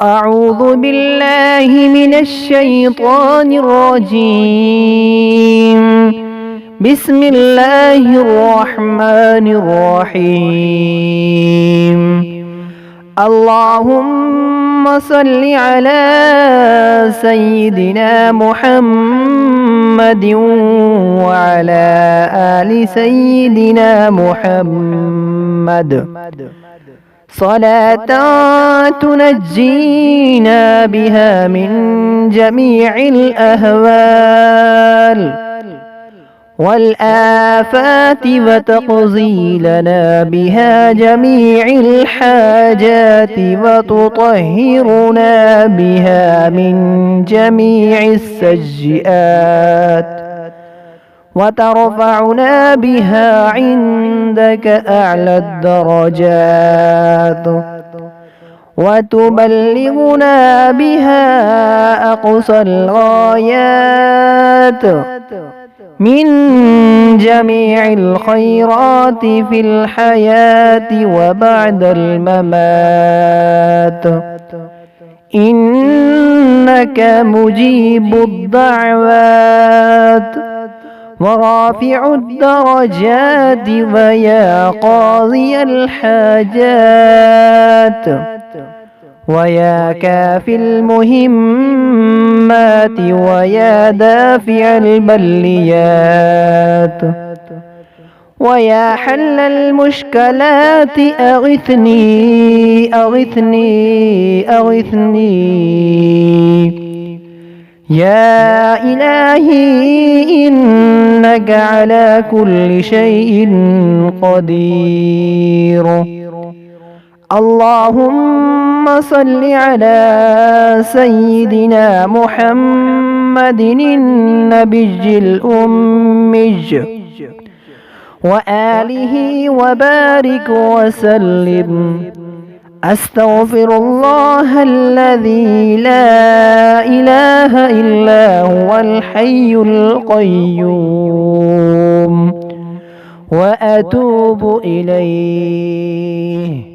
أعوذ بالله من الشيطان الرجيم. بسم الله الرحمن الرحيم. اللهم صل على سيدنا محمد وعلى آل سيدنا محمد صلاة تنجينا بها من جميع الأهوال والآفات وتقضي لنا بها جميع الحاجات وتطهرنا بها من جميع السيئات وترفعنا بها عندك أعلى الدرجات وتبلغنا بها أقصى الغايات من جميع الخيرات في الحياة وبعد الممات، إنك مجيب الدعوات ورافع الدرجات ويا قاضي الحاجات ويا كافي المهمات ويا دافع البليات ويا حل المشكلات أغثني أغثني أغثني يا إلهي إنك على كل شيء قدير. اللهم صل على سيدنا محمد النبي الأمي وآله وبارك وسلم. أستغفر الله الذي لا إله إلا هو الحي القيوم وأتوب إليه.